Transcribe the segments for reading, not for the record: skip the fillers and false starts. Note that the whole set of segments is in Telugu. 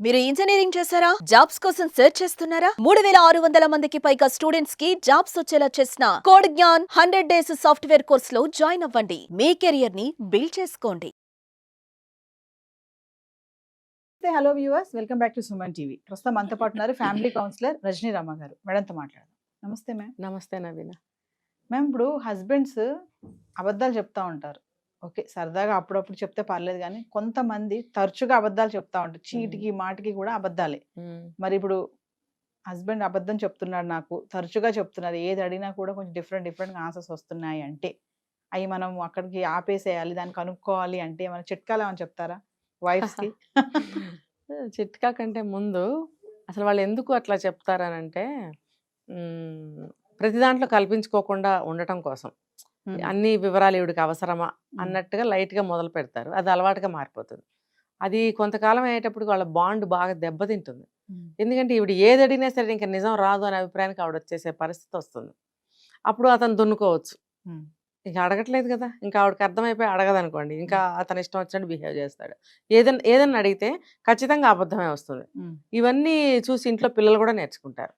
మీరు ఇంజనీరింగ్ చేశారా? జాబ్స్ కోసం సెర్చ్ చేస్తున్నారా? 3600 మందికి పైగా స్టూడెంట్స్ కి జాబ్స్ వచ్చేలా చేసిన code Gyan 100 days software course లో జాయిన్ అవ్వండి. మీ కెరియర్ ని బిల్డ్ చేసుకోండి. Hello viewers, welcome back to Suman TV. ప్రస్తుతం మనతో పాటు ఉన్నారు ఫ్యామిలీ కౌన్సిలర్ రజనీ రామ గారు. మేడంతో మాట్లాడదాం. నమస్తే మ్యామ్. నమస్తే నవీన. మ్యామ్, ఇప్పుడు హస్బెండ్స్ అబద్ధాలు చెప్తా ఉంటారు. ఓకే, సరదాగా అప్పుడప్పుడు చెప్తే పర్లేదు, కానీ కొంతమంది తరచుగా అబద్ధాలు చెప్తా ఉంటారు. చీటికి మాటికి కూడా అబద్ధాలే. మరి ఇప్పుడు హస్బెండ్ అబద్ధం చెప్తున్నాడు, నాకు తరచుగా చెప్తున్నారు, ఏది అడిగినా కూడా కొంచెం డిఫరెంట్ ఆన్సర్స్ వస్తున్నాయి అంటే అవి మనం అక్కడికి ఆపేసేయాలి, దాన్ని కనుక్కోవాలి అంటే ఏమైనా చిట్కాలు ఏమైనా చెప్తారా వైఫ్స్కి? చిట్కా కంటే ముందు అసలు వాళ్ళు ఎందుకు అట్లా చెప్తారనంటే ప్రతి దాంట్లో కల్పించుకోకుండా ఉండటం కోసం, అన్ని వివరాలు ఈవిడికి అవసరమా అన్నట్టుగా లైట్గా మొదలు పెడతారు. అది అలవాటుగా మారిపోతుంది. అది కొంతకాలం అయ్యేటప్పుడు వాళ్ళ బాండ్ బాగా దెబ్బతింటుంది. ఎందుకంటే ఈవిడ ఏది అడిగినా సరే ఇంకా నిజం రాదు అనే అభిప్రాయానికి ఆవిడ వచ్చేసే పరిస్థితి వస్తుంది. అప్పుడు అతను దున్నుకోవచ్చు. ఇంకా అడగట్లేదు కదా, ఇంకా ఆవిడకి అర్థమైపోయి అడగదనుకోండి, ఇంకా అతను ఇష్టం వచ్చినట్టు బిహేవ్ చేస్తాడు. ఏదన్నా అడిగితే ఖచ్చితంగా అబద్ధమే వస్తుంది. ఇవన్నీ చూసి ఇంట్లో పిల్లలు కూడా నేర్చుకుంటారు.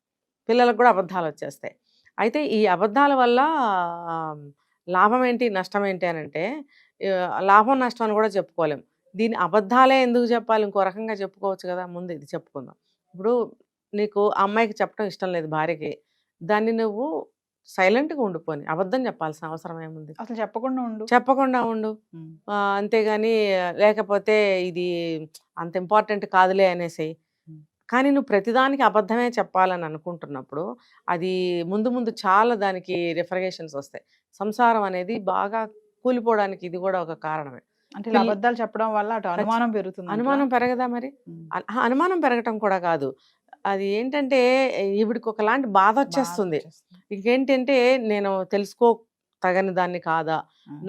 పిల్లలకు కూడా అబద్ధాలు వచ్చేస్తాయి. అయితే ఈ అబద్ధాల వల్ల లాభం ఏంటి నష్టం ఏంటి అని అంటే, లాభం నష్టం అని కూడా చెప్పుకోలేం. దీని అబద్ధాలే ఎందుకు చెప్పాలి, ఇంకో రకంగా చెప్పుకోవచ్చు కదా. ముందు ఇది చెప్పుకుందాం. ఇప్పుడు నీకు అమ్మాయికి చెప్పడం ఇష్టం లేదు భార్యకి, దాన్ని నువ్వు సైలెంట్గా ఉండిపోని, అబద్ధం చెప్పాల్సిన అవసరం ఏముంది? అసలు చెప్పకుండా ఉండు. అంతేగాని లేకపోతే ఇది అంత ఇంపార్టెంట్ కాదులే అనేసి. కానీ నువ్వు ప్రతిదానికి అబద్ధమే చెప్పాలని అనుకుంటున్నప్పుడు అది ముందు చాలా దానికి రిఫర్గేషన్స్ వస్తాయి. సంసారం అనేది బాగా కూలిపోవడానికి ఇది కూడా ఒక కారణమే. అంటే అబద్ధాలు చెప్పడం వల్ల అటు అనుమానం పెరుగుతుంది. అనుమానం పెరగదా మరి? అనుమానం పెరగటం కూడా కాదు, అది ఏంటంటే ఈవిడికి ఒకలాంటి బాధ వచ్చేస్తుంది. ఇంకేంటంటే నేను తగని దాన్ని కాదా,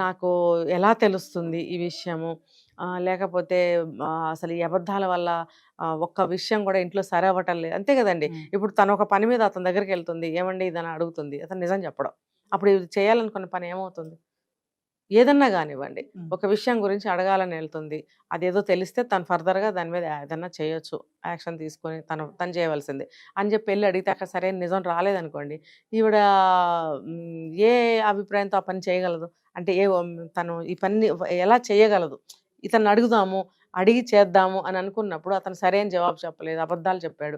నాకు ఎలా తెలుస్తుంది ఈ విషయము, లేకపోతే అసలు ఈ అబద్ధాల వల్ల ఒక్క విషయం కూడా ఇంట్లో సరే అవ్వటం లేదు, అంతే కదండి. ఇప్పుడు తను ఒక పని మీద అతని దగ్గరికి వెళ్తుంది, ఏమండి ఇదని అడుగుతుంది, అతను నిజం చెప్పడం. అప్పుడు ఇది చేయాలనుకున్న పని ఏమవుతుంది? ఏదన్నా కానివ్వండి, ఒక విషయం గురించి అడగాలని వెళ్తుంది, అదేదో తెలిస్తే తను ఫర్దర్గా దాని మీద ఏదన్నా చేయొచ్చు, యాక్షన్ తీసుకొని తను చేయవలసింది అని చెప్పి వెళ్ళి అడిగితే అక్కడ సరైన నిజం రాలేదనుకోండి, ఈవిడ ఏ అభిప్రాయంతో ఆ పని చేయగలదు? అంటే తను ఈ పని ఎలా చేయగలదు? ఇతను అడిగి చేద్దాము అని అనుకున్నప్పుడు అతను సరైన జవాబు చెప్పలేదు, అబద్ధాలు చెప్పాడు,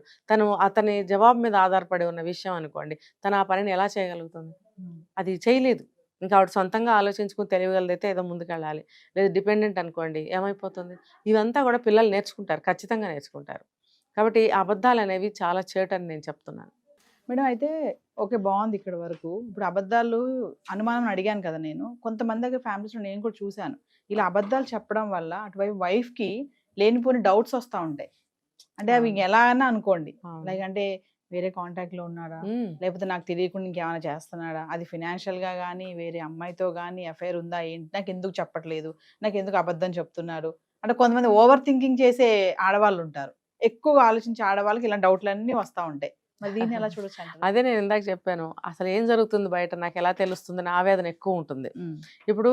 అతని జవాబు మీద ఆధారపడి ఉన్న విషయం అనుకోండి, తను ఆ పనిని ఎలా చేయగలుగుతుంది? అది చేయలేదు. ఇంకా ఆవిడ సొంతంగా ఆలోచించుకుని తెలియగలదైతే ఏదో ముందుకెళ్ళాలి, లేదా డిపెండెంట్ అనుకోండి, ఏమైపోతుంది? ఇవంతా కూడా పిల్లలు నేర్చుకుంటారు, ఖచ్చితంగా నేర్చుకుంటారు. కాబట్టి అబద్ధాలు అనేవి చాలా చేటని నేను చెప్తున్నాను. మేడం, అయితే ఓకే, బాగుంది ఇక్కడ వరకు. ఇప్పుడు అబద్ధాలు అనుమానం అడిగాను కదా నేను, కొంతమంది దగ్గర ఫ్యామిలీస్లో నేను కూడా చూశాను, ఇలా అబద్ధాలు చెప్పడం వల్ల అటువైపు వైఫ్కి లేనిపోని డౌట్స్ వస్తూ ఉంటాయి. అంటే అవి ఎలా అయినా అనుకోండి, లైక్ అంటే వేరే కాంటాక్ట్లో ఉన్నాడా, లేకపోతే నాకు తెలియకుండా ఇంకేమైనా చేస్తున్నాడా, అది ఫినాన్షియల్గా కానీ వేరే అమ్మాయితో కానీ అఫైర్ ఉందా ఏంటి, నాకు ఎందుకు చెప్పట్లేదు, నాకు ఎందుకు అబద్ధం చెప్తున్నారు అంటే కొంతమంది ఓవర్ థింకింగ్ చేసే ఆడవాళ్ళు ఉంటారు. ఎక్కువగా ఆలోచించే ఆడవాళ్ళకి ఇలా డౌట్లన్నీ వస్తూ ఉంటాయి. మరి దీన్ని ఎలా చూడొచ్చు? అదే నేను ఇందాక చెప్పాను, అసలు ఏం జరుగుతుంది బయట నాకు ఎలా తెలుస్తుంది, ఆవేదన ఎక్కువ ఉంటుంది. ఇప్పుడు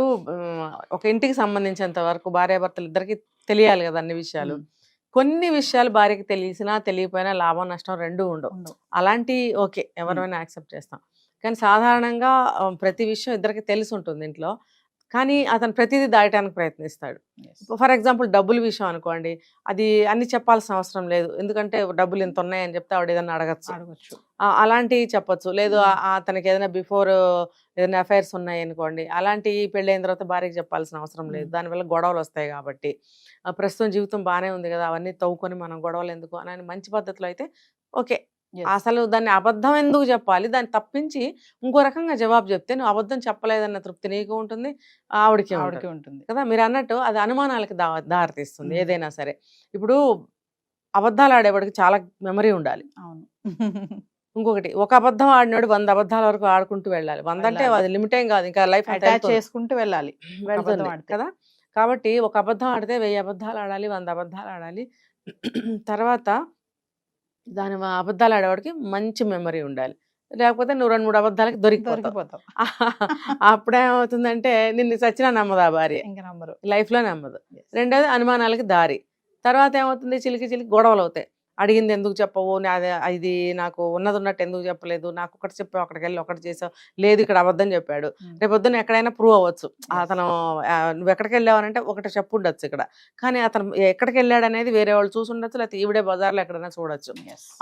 ఒక ఇంటికి సంబంధించినంత వరకు భార్యాభర్తలు ఇద్దరికి తెలియాలి కదా అన్ని విషయాలు. కొన్ని విషయాలు భార్యకి తెలిసినా తెలియపోయినా లాభం నష్టం రెండూ ఉండవు. అలాంటి ఓకే, ఎవరైనా యాక్సెప్ట్ చేస్తాం. కానీ సాధారణంగా ప్రతి విషయం ఇద్దరికి తెలిసి ఉంటుంది ఇంట్లో, కానీ అతను ప్రతిదీ దాయటానికి ప్రయత్నిస్తాడు. ఫర్ ఎగ్జాంపుల్ డబ్బుల విషయం అనుకోండి, అది అన్ని చెప్పాల్సిన అవసరం లేదు, ఎందుకంటే డబ్బులు ఇంత ఉన్నాయని చెప్తే ఆవిడ ఏదైనా అడగచ్చు, అలాంటివి చెప్పచ్చు. లేదు అతనికి ఏదైనా బిఫోర్ ఏదైనా అఫైర్స్ ఉన్నాయి అనుకోండి, అలాంటివి పెళ్ళైన తర్వాత భార్యకి చెప్పాల్సిన అవసరం లేదు, దానివల్ల గొడవలు వస్తాయి. కాబట్టి ప్రస్తుతం జీవితం బాగానే ఉంది కదా, అవన్నీ తవ్వుకొని మనం గొడవలు ఎందుకు అని మంచి పద్ధతిలో అయితే ఓకే. అసలు దాన్ని అబద్ధం ఎందుకు చెప్పాలి, దాన్ని తప్పించి ఇంకో రకంగా జవాబు చెప్తే నువ్వు అబద్ధం చెప్పలేదన్న తృప్తి నీకు ఉంటుంది, ఆవిడకి ఉంటుంది కదా. మీరు అన్నట్టు అది అనుమానాలకి దారితీస్తుంది ఏదైనా సరే. ఇప్పుడు అబద్ధాలు ఆడేవాడికి చాలా మెమరీ ఉండాలి. అవును. ఇంకొకటి, ఒక అబద్ధం ఆడినాడు 100 అబద్ధాల వరకు ఆడుకుంటూ వెళ్ళాలి. 100 అంటే అది లిమిట్ ఏం కాదు, ఇంకా లైఫ్ చేసుకుంటూ వెళ్ళాలి కదా. కాబట్టి ఒక అబద్ధం ఆడితే 1000 అబద్ధాలు ఆడాలి, 100 అబద్ధాలు ఆడాలి. తర్వాత దాని అబద్ధాలు ఆడేవాడికి మంచి మెమరీ ఉండాలి, లేకపోతే నువ్వు 2-3 అబద్ధాలకి దొరికిపోతావు. అప్పుడేమవుతుందంటే నిన్ను చచ్చినా నమ్మదు ఆ భార్య, ఇంకా నమ్మరు, లైఫ్లో నమ్మదు. రెండోది అనుమానాలకి దారి. తర్వాత ఏమవుతుంది, చిలికి చిలికి గొడవలు అవుతాయి. అడిగింది ఎందుకు చెప్పవు, ఇది నాకు ఉన్నది ఉన్నట్టు ఎందుకు చెప్పలేదు, నాకు ఒకటి చెప్పావు అక్కడికి వెళ్ళి ఒకటి చేసావు, లేదు ఇక్కడ అబద్ధం చెప్పాడు, రేపొద్దున ఎక్కడైనా ప్రూవ్ అవ్వచ్చు అతను నువ్వు ఎక్కడికి వెళ్ళావనంటే ఒకటి చెప్పు ఉండొచ్చు ఇక్కడ, కానీ అతను ఎక్కడికి వెళ్ళాడు అనేది వేరే వాళ్ళు చూసి ఉండొచ్చు, లేకపోతే ఈవిడే బజార్లో ఎక్కడైనా చూడొచ్చు.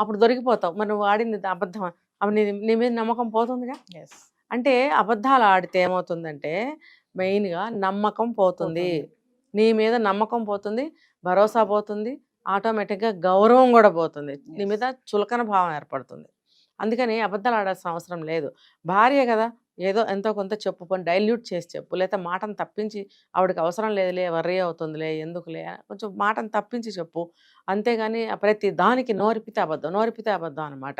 అప్పుడు దొరికిపోతావు. మరి నువ్వు ఆడింది అబద్ధం, అవి నీ మీద నమ్మకం పోతుందిగా. అంటే అబద్ధాలు ఆడితే ఏమవుతుందంటే మెయిన్గా నమ్మకం పోతుంది, నీ మీద నమ్మకం పోతుంది, భరోసా పోతుంది, ఆటోమేటిక్గా గౌరవం కూడా పోతుంది, నీ మీద చులకన భావం ఏర్పడుతుంది. అందుకని అబద్ధాలు ఆడాల్సిన అవసరం లేదు. భార్య కదా, ఏదో ఎంతో కొంత చెప్పు, పని డైల్యూట్ చేసి చెప్పు, లేకపోతే మాటను తప్పించి ఆవిడకి అవసరం లేదులే, వర్రీ అవుతుందిలే, ఎందుకులే, కొంచెం మాటను తప్పించి చెప్పు. అంతేగాని ప్రతి దానికి నోరిపితే అబద్ధం అనమాట.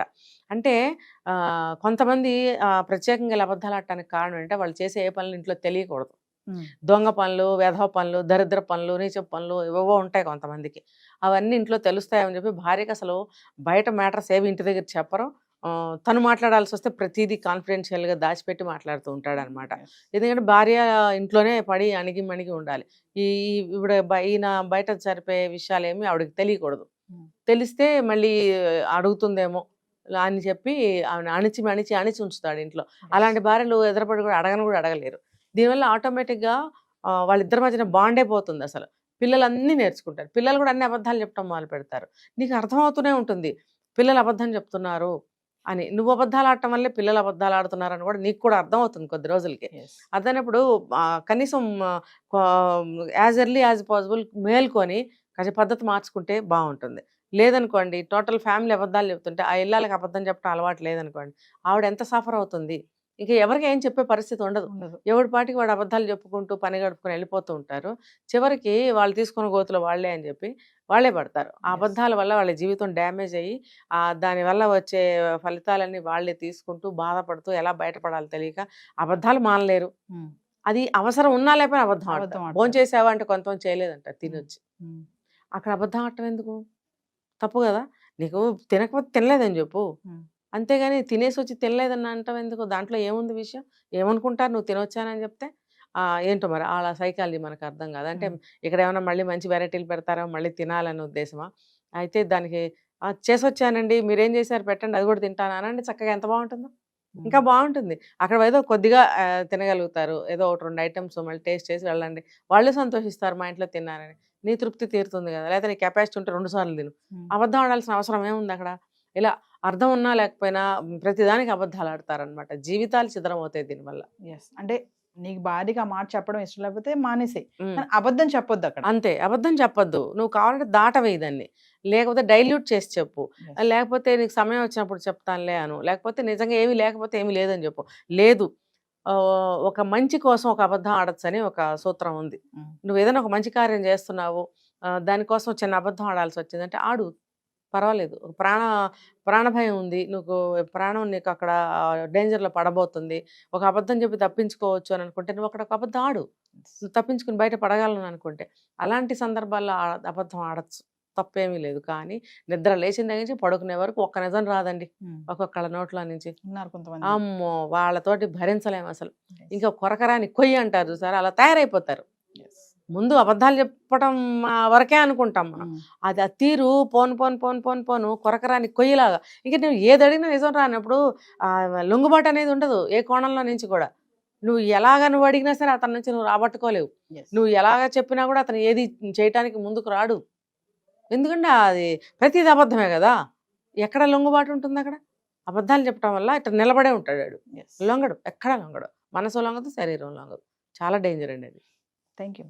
అంటే కొంతమంది ప్రత్యేకంగా అబద్ధాలు ఆడటానికి కారణం అంటే వాళ్ళు చేసే ఏ పనులు ఇంట్లో తెలియకూడదు. దొంగ పనులు, వెధవ పనులు, దరిద్ర పనులు, నీచ పనులు ఏవేవో ఉంటాయి కొంతమందికి. అవన్నీ ఇంట్లో తెలుస్తాయని చెప్పి భార్యకి అసలు బయట మ్యాటర్స్ ఏవి ఇంటి దగ్గర చెప్పరు. తను మాట్లాడాల్సి వస్తే ప్రతిదీ కాన్ఫిడెన్షియల్గా దాచిపెట్టి మాట్లాడుతూ ఉంటాడు అనమాట. ఎందుకంటే భార్య ఇంట్లోనే పడి అణిగి మణిగి ఉండాలి. ఈయన బయట జరిపే విషయాలు ఏమి ఆవిడకి తెలియకూడదు. తెలిస్తే మళ్ళీ అడుగుతుందేమో అని చెప్పి ఆమెను అణిచి ఉంచుతాడు ఇంట్లో. అలాంటి భార్యలు ఎదురుపడి కూడా అడగలేరు. దీనివల్ల ఆటోమేటిక్గా వాళ్ళిద్దరి మధ్యన బాండే పోతుంది. అసలు పిల్లలన్నీ నేర్చుకుంటారు. పిల్లలు కూడా అన్ని అబద్ధాలు చెప్పడం మొదలు పెడతారు. నీకు అర్థమవుతూనే ఉంటుంది పిల్లలు అబద్ధం చెప్తున్నారు అని. నువ్వు అబద్ధాలు ఆడటం వల్లే పిల్లలు అబద్ధాలు ఆడుతున్నారని కూడా నీకు కూడా అర్థమవుతుంది కొద్ది రోజులకి. అదనప్పుడు కనీసం యాజ్ ఎర్లీ యాజ్ పాసిబుల్ మేల్కొని కొంచెం పద్ధతి మార్చుకుంటే బాగుంటుంది. లేదనుకోండి టోటల్ ఫ్యామిలీ అబద్ధాలు చెప్తుంటే ఆ ఇళ్ళకి అబద్ధం చెప్పడం అలవాటు లేదనుకోండి, ఆవిడ ఎంత సఫర్ అవుతుంది. ఇక ఎవరికి ఏం చెప్పే పరిస్థితి ఉండదు. ఎవడి పాటికి వాడు అబద్ధాలు చెప్పుకుంటూ పని గడుపుకొని వెళ్ళిపోతూ ఉంటారు. చివరికి వాళ్ళు తీసుకున్న గోతులు వాళ్ళే అని చెప్పి వాళ్ళే పడతారు. ఆ అబద్ధాల వల్ల వాళ్ళ జీవితం డ్యామేజ్ అయ్యి దానివల్ల వచ్చే ఫలితాలన్నీ వాళ్ళే తీసుకుంటూ బాధపడుతూ ఎలా బయటపడాలో తెలియక అబద్ధాలు మానలేరు. అది అవసరం ఉన్నా లేకపోయినా అబద్ధం ఆడతాం. భోజనం చేసావా అంటే కొంతమంది చేయలేదంట తినొచ్చి. అక్కడ అబద్ధం ఆడటం ఎందుకు? తప్పు కదా. నీకు తినకపోతే తినలేదని చెప్పు, అంతేగాని తినేసి వచ్చి తినలేదని అంటావు ఎందుకు? దాంట్లో ఏముంది విషయం? ఏమనుకుంటారు నువ్వు తినొచ్చానని చెప్తే? ఏంటో మరి అలా సైకాలజీ మనకు అర్థం కాదు. అంటే ఇక్కడ ఏమైనా మళ్ళీ మంచి వెరైటీలు పెడతారో మళ్ళీ తినాలని ఉద్దేశమా? అయితే దానికి చేసొచ్చానండి మీరేం చేశారు పెట్టండి అది కూడా తింటాను అనండి, చక్కగా ఎంత బాగుంటుందో. ఇంకా బాగుంటుంది. అక్కడ ఏదో కొద్దిగా తినగలుగుతారు, ఏదో 1-2 ఐటమ్స్ మళ్ళీ టేస్ట్ చేసి వెళ్ళండి, వాళ్ళు సంతోషిస్తారు మా ఇంట్లో తిన్నారని. నీ తృప్తి తీరుతుంది కదా. లేకపోతే నీ కెపాసిటీ ఉంటే 2 సార్లు తిను. అబద్ధం ఆడాల్సిన అవసరం ఏముంది అక్కడ? ఇలా అర్థం ఉన్నా లేకపోయినా ప్రతిదానికి అబద్ధాలు ఆడతారనమాట. జీవితాలు చిద్రం అవుతాయి దీనివల్ల. అంటే నీకు భార్యకి ఆ మాట చెప్పడం ఇష్టం లేకపోతే మానేసే, అబద్ధం చెప్పొద్దు అక్కడ. అంతే, అబద్ధం చెప్పొద్దు. నువ్వు కావాలంటే దాటవేయదాన్ని, లేకపోతే డైల్యూట్ చేసి చెప్పు, లేకపోతే నీకు సమయం వచ్చినప్పుడు చెప్తానులే అను, లేకపోతే నిజంగా ఏమీ లేకపోతే ఏమీ లేదని చెప్పు. లేదు ఒక మంచి కోసం ఒక అబద్ధం ఆడొచ్చని ఒక సూత్రం ఉంది. నువ్వు ఏదైనా ఒక మంచి కార్యం చేస్తున్నావు, దానికోసం చిన్న అబద్ధం ఆడాల్సి వచ్చిందంటే ఆడు, పర్వాలేదు. ప్రాణభయం ఉంది, ప్రాణం నీకు అక్కడ డేంజర్లో పడబోతుంది, ఒక అబద్ధం చెప్పి తప్పించుకోవచ్చు అని అనుకుంటే నువ్వు అక్కడ ఒక అబద్ధం ఆడు, నువ్వు తప్పించుకుని బయట పడగలను అనుకుంటే. అలాంటి సందర్భాల్లో అబద్ధం ఆడచ్చు, తప్పేమీ లేదు. కానీ నిద్ర లేచిన దగ్గర నుంచి పడుకునే వరకు ఒక్క నిజం రాదండి ఒక్కొక్కళ్ళ నోట్లో నుంచి. అమ్మో వాళ్ళతోటి భరించలేము అసలు. ఇంకా కొరకరాని కొయ్యి అంటారు చూసారా, అలా తయారైపోతారు. ముందు అబద్ధాలు చెప్పడం వరకే అనుకుంటాం మనం. అది ఆ తీరు పోను కొరకరాని కొయ్యలాగా. ఇంక నువ్వు ఏది అడిగినా నిజం రానప్పుడు లొంగుబాటు అనేది ఉండదు ఏ కోణంలో నుంచి కూడా. నువ్వు అడిగినా సరే అతని నుంచి నువ్వు రాబట్టుకోలేవు. నువ్వు ఎలాగ చెప్పినా కూడా అతను ఏది చేయటానికి ముందుకు రాడు. ఎందుకంటే అది ప్రతిది అబద్ధమే కదా. ఎక్కడ లొంగుబాటు ఉంటుంది అక్కడ? అబద్ధాలు చెప్పడం వల్ల ఇట్లా నిలబడే ఉంటాడు వాడు, లొంగడు, ఎక్కడ లొంగడు. మనసు లొంగదు, శరీరం లొంగదు. చాలా డేంజర్ అండి అది. Thank you.